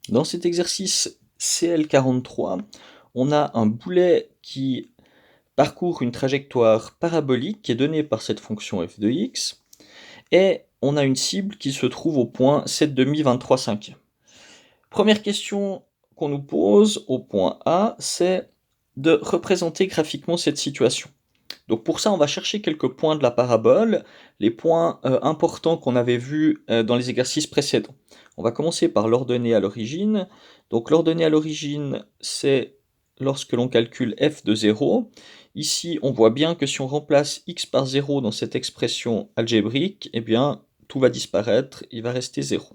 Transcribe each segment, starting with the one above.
Dans cet exercice CL43, on a un boulet qui parcourt une trajectoire parabolique qui est donnée par cette fonction f de x, et on a une cible qui se trouve au point 7,5 23 cinquièmes. Première question qu'on nous pose au point A, c'est de représenter graphiquement cette situation. Donc pour ça, on va chercher quelques points de la parabole, les points importants qu'on avait vus dans les exercices précédents. On va commencer par l'ordonnée à l'origine. Donc l'ordonnée à l'origine, c'est lorsque l'on calcule f de 0. Ici, on voit bien que si on remplace x par 0 dans cette expression algébrique, eh bien, tout va disparaître, il va rester 0.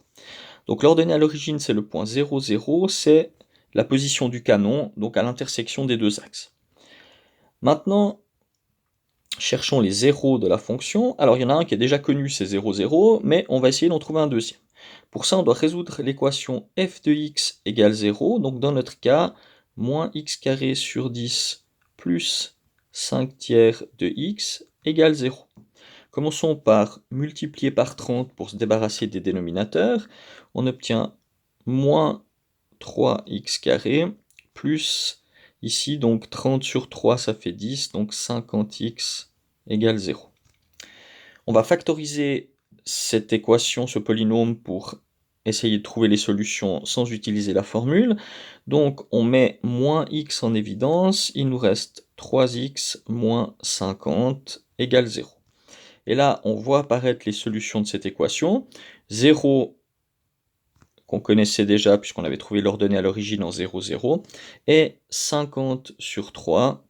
Donc l'ordonnée à l'origine, c'est le point 0, 0, c'est la position du canon, donc à l'intersection des deux axes. Maintenant, cherchons les zéros de la fonction. Alors il y en a un qui est déjà connu, c'est 0, 0, mais on va essayer d'en trouver un deuxième. Pour ça, on doit résoudre l'équation f de x égale 0, donc dans notre cas, moins x carré sur 10 plus 5 tiers de x égale 0. Commençons par multiplier par 30 pour se débarrasser des dénominateurs. On obtient moins 3x carré plus, ici donc 30 sur 3 ça fait 10, donc 50x égale 0. On va factoriser cette équation, ce polynôme, pour essayer de trouver les solutions sans utiliser la formule. Donc on met moins x en évidence, il nous reste 3x moins 50 égale 0. Et là, on voit apparaître les solutions de cette équation. 0, qu'on connaissait déjà puisqu'on avait trouvé l'ordonnée à l'origine en 0, 0, et 50 sur 3,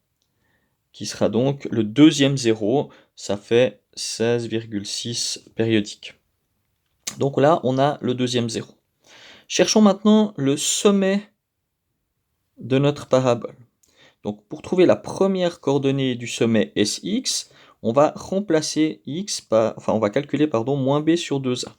qui sera donc le deuxième 0, ça fait 16,6 périodique. Donc là, on a le deuxième 0. Cherchons maintenant le sommet de notre parabole. Donc pour trouver la première coordonnée du sommet SX, on va remplacer x par, enfin on va calculer moins b sur 2a.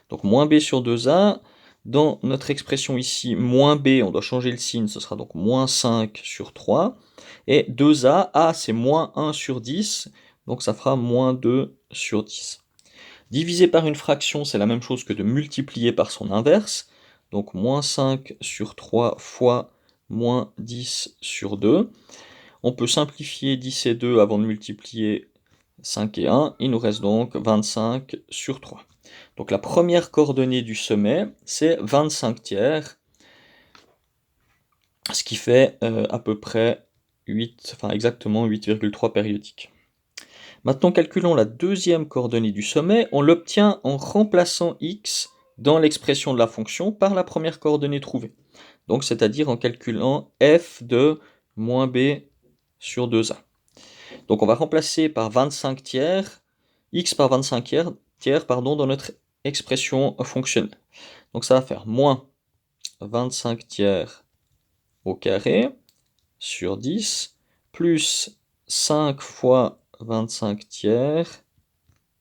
Donc moins b sur 2a, dans notre expression ici, moins b, on doit changer le signe, ce sera donc moins 5 sur 3. Et 2a, a c'est moins 1 sur 10, donc ça fera moins 2 sur 10. Diviser par une fraction, c'est la même chose que de multiplier par son inverse. Donc moins 5 sur 3 fois moins 10 sur 2. On peut simplifier 10 et 2 avant de multiplier 5 et 1. Il nous reste donc 25 sur 3. Donc la première coordonnée du sommet, c'est 25 tiers, ce qui fait à peu près 8, enfin exactement 8,3 périodiques. Maintenant, calculons la deuxième coordonnée du sommet. On l'obtient en remplaçant x dans l'expression de la fonction par la première coordonnée trouvée. Donc, c'est-à-dire en calculant f de moins b sur 2a. Donc, on va remplacer par 25 tiers, x par 25 tiers dans notre expression fonctionnelle. Donc, ça va faire moins 25 tiers au carré sur 10 plus 5 fois 25 tiers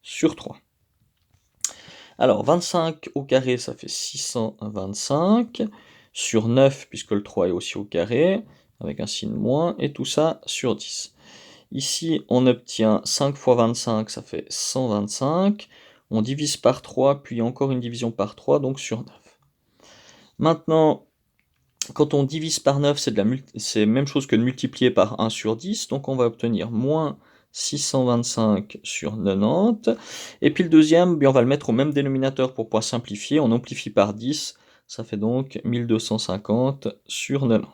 sur 3. Alors 25 au carré, ça fait 625 sur 9, puisque le 3 est aussi au carré, avec un signe moins, et tout ça sur 10. Ici, on obtient 5 fois 25, ça fait 125. On divise par 3, puis encore une division par 3, donc sur 9. Maintenant, quand on divise par 9, c'est la même chose que de multiplier par 1 sur 10, donc on va obtenir moins 625 sur 90. Et puis le deuxième, on va le mettre au même dénominateur pour pouvoir simplifier. On amplifie par 10, ça fait donc 1250 sur 90.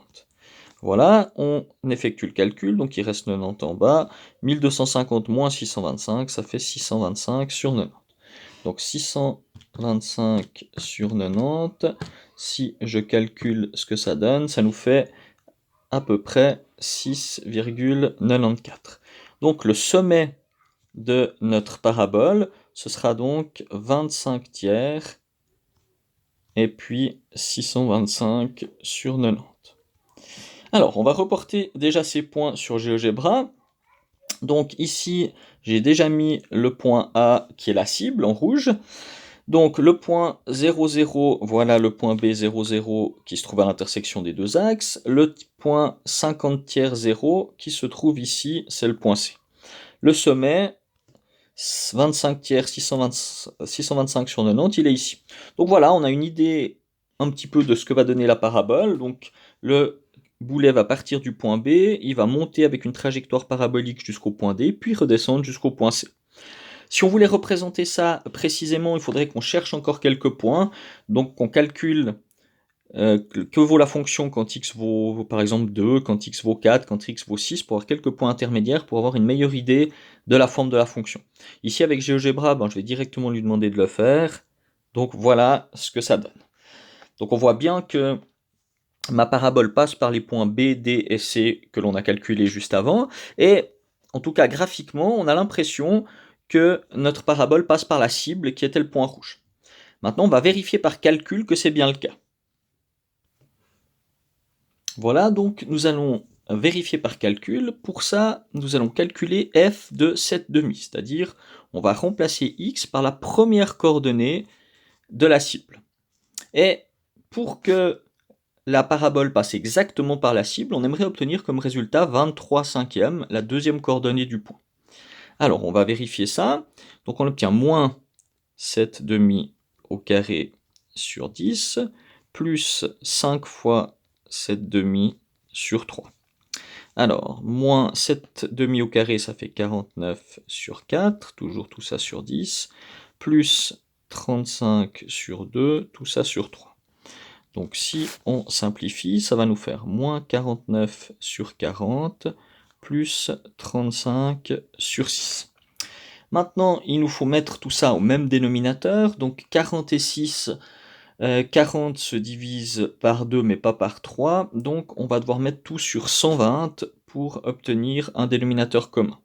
Voilà, on effectue le calcul, donc il reste 90 en bas. 1250 moins 625, ça fait 625 sur 90. Donc 625 sur 90, si je calcule ce que ça donne, ça nous fait à peu près 6,94. Donc le sommet de notre parabole, ce sera donc 25 tiers et puis 625 sur 90. Alors, on va reporter déjà ces points sur GeoGebra. Donc ici, j'ai déjà mis le point A qui est la cible en rouge. Donc le point 0, 0, voilà le point B 0, 0 qui se trouve à l'intersection des deux axes. Le point 50 tiers 0 qui se trouve ici, c'est le point C. Le sommet, 25 tiers 625 sur 90, il est ici. Donc voilà, on a une idée un petit peu de ce que va donner la parabole. Donc le boulet va partir du point B, il va monter avec une trajectoire parabolique jusqu'au point D, puis redescendre jusqu'au point C. Si on voulait représenter ça précisément, il faudrait qu'on cherche encore quelques points, donc qu'on calcule que vaut la fonction quand x vaut par exemple 2, quand x vaut 4, quand x vaut 6, pour avoir quelques points intermédiaires, pour avoir une meilleure idée de la forme de la fonction. Ici avec GeoGebra, je vais directement lui demander de le faire, donc voilà ce que ça donne. Donc on voit bien que ma parabole passe par les points B, D et C que l'on a calculés juste avant, et en tout cas graphiquement, on a l'impression que notre parabole passe par la cible qui était le point rouge. Maintenant, on va vérifier par calcul que c'est bien le cas. Voilà, donc nous allons vérifier par calcul. Pour ça, nous allons calculer f de 7,5, c'est-à-dire on va remplacer x par la première coordonnée de la cible. Et pour que la parabole passe exactement par la cible, on aimerait obtenir comme résultat 23 cinquièmes, la deuxième coordonnée du point. Alors, on va vérifier ça. Donc, on obtient moins 7,5 au carré sur 10, plus 5 fois 7,5 sur 3. Alors, moins 7,5 au carré, ça fait 49 sur 4, toujours tout ça sur 10, plus 35 sur 2, tout ça sur 3. Donc si on simplifie, ça va nous faire moins 49 sur 40, plus 35 sur 6. Maintenant, il nous faut mettre tout ça au même dénominateur, donc 40 et 6, 40 se divise par 2 mais pas par 3, donc on va devoir mettre tout sur 120 pour obtenir un dénominateur commun.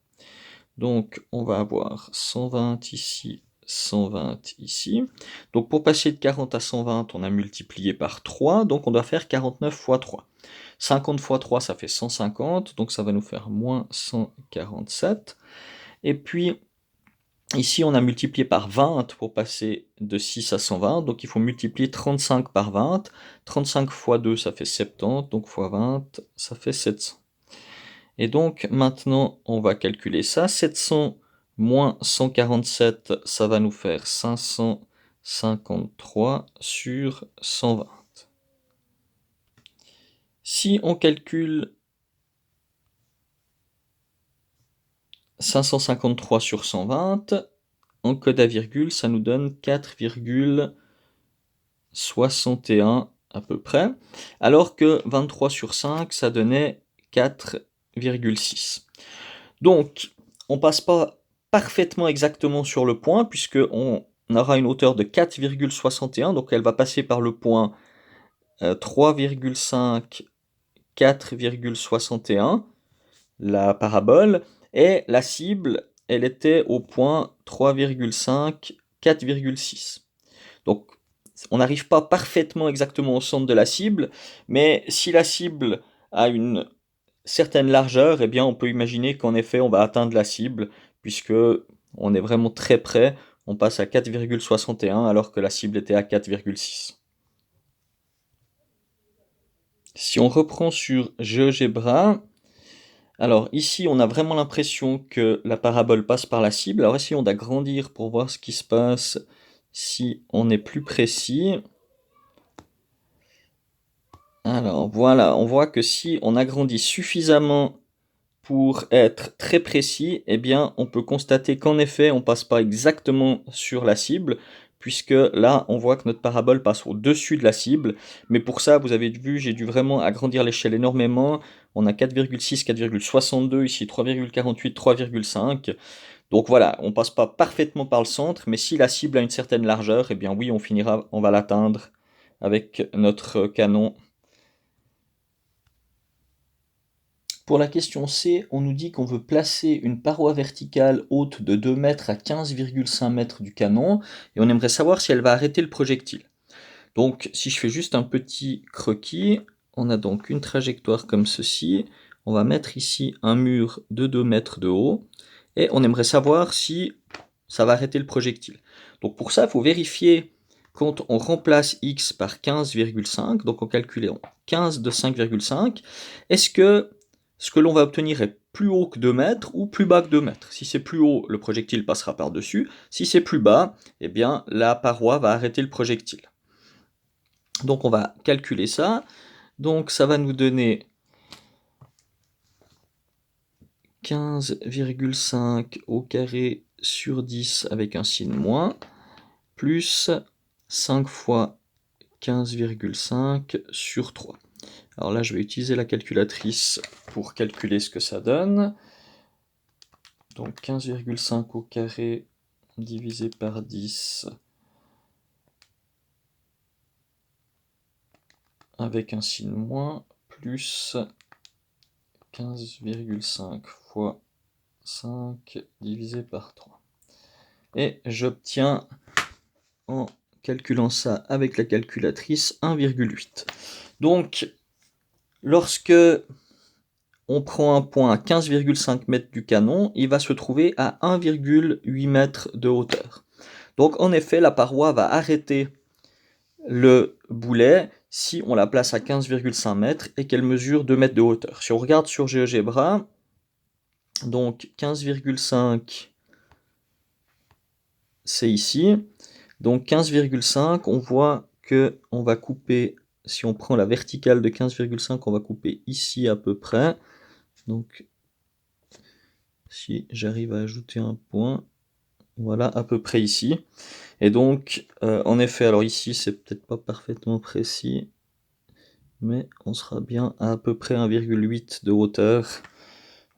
Donc on va avoir 120 ici, 120 ici. Donc pour passer de 40 à 120, on a multiplié par 3, donc on doit faire 49 fois 3. 50 fois 3, ça fait 150, donc ça va nous faire moins 147. Et puis ici, on a multiplié par 20 pour passer de 6 à 120, donc il faut multiplier 35 par 20. 35 fois 2, ça fait 70, donc fois 20, ça fait 700. Et donc maintenant, on va calculer ça. 700 moins 147, ça va nous faire 553 sur 120. Si on calcule 553 sur 120, en code à virgule, ça nous donne 4,61 à peu près, alors que 23 sur 5, ça donnait 4,6. Donc, on passe pas parfaitement exactement sur le point, puisqu'on aura une hauteur de 4,61, donc elle va passer par le point 3,5, 4,61, la parabole, et la cible, elle était au point 3,5, 4,6. Donc, on n'arrive pas parfaitement exactement au centre de la cible, mais si la cible a une certaine largeur, eh bien on peut imaginer qu'en effet on va atteindre la cible, puisque on est vraiment très près, on passe à 4,61 alors que la cible était à 4,6. Si on reprend sur GeoGebra, alors ici on a vraiment l'impression que la parabole passe par la cible. Alors essayons d'agrandir pour voir ce qui se passe si on est plus précis. Alors voilà, on voit que si on agrandit suffisamment pour être très précis, eh bien on peut constater qu'en effet on passe pas exactement sur la cible, puisque là on voit que notre parabole passe au-dessus de la cible, mais pour ça vous avez vu, j'ai dû vraiment agrandir l'échelle énormément. On a 4,6, 4,62, ici 3,48, 3,5. Donc voilà, on passe pas parfaitement par le centre, mais si la cible a une certaine largeur, eh bien oui, on va l'atteindre avec notre canon. Pour la question C, on nous dit qu'on veut placer une paroi verticale haute de 2 mètres à 15,5 mètres du canon, et on aimerait savoir si elle va arrêter le projectile. Donc si je fais juste un petit croquis, on a donc une trajectoire comme ceci, on va mettre ici un mur de 2 mètres de haut, et on aimerait savoir si ça va arrêter le projectile. Donc pour ça, il faut vérifier quand on remplace x par 15,5, donc on calcule 15 de 5,5, est-ce que ce que l'on va obtenir est plus haut que 2 mètres ou plus bas que 2 mètres. Si c'est plus haut, le projectile passera par-dessus. Si c'est plus bas, eh bien la paroi va arrêter le projectile. Donc on va calculer ça. Donc ça va nous donner 15,5 au carré sur 10 avec un signe moins, plus 5 fois 15,5 sur 3. Alors là, je vais utiliser la calculatrice pour calculer ce que ça donne. Donc 15,5 au carré divisé par 10 avec un signe moins, plus 15,5 fois 5 divisé par 3. Et j'obtiens, en calculant ça avec la calculatrice, 1,8. Donc, lorsque on prend un point à 15,5 mètres du canon, il va se trouver à 1,8 mètres de hauteur. Donc en effet, la paroi va arrêter le boulet si on la place à 15,5 mètres et qu'elle mesure 2 mètres de hauteur. Si on regarde sur GeoGebra, donc 15,5, c'est ici. Donc 15,5, on voit que on va couper, si on prend la verticale de 15,5, on va couper ici à peu près. Donc si j'arrive à ajouter un point, voilà, à peu près ici. Et donc, en effet, alors ici, c'est peut-être pas parfaitement précis, mais on sera bien à peu près 1,8 de hauteur.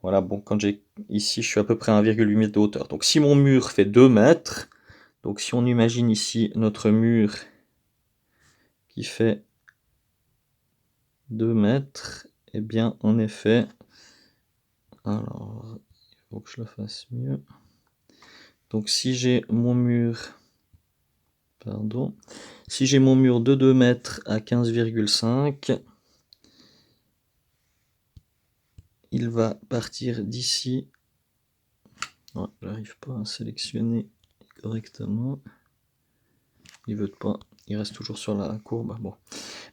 Voilà, bon, quand j'ai ici, je suis à peu près à 1,8 mètre de hauteur. Donc si mon mur fait 2 mètres, donc si on imagine ici notre mur qui fait 2 mètres, eh bien, en effet, alors, il faut que je le fasse mieux. Donc si j'ai mon mur, pardon, si j'ai mon mur de 2 mètres à 15,5, il va partir d'ici. Oh, j'arrive pas à sélectionner correctement. Il veut pas, il reste toujours sur la courbe. Bon.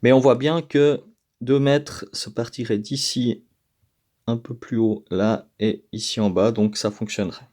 Mais on voit bien que 2 mètres, ça partirait d'ici un peu plus haut, là, et ici en bas, donc ça fonctionnerait.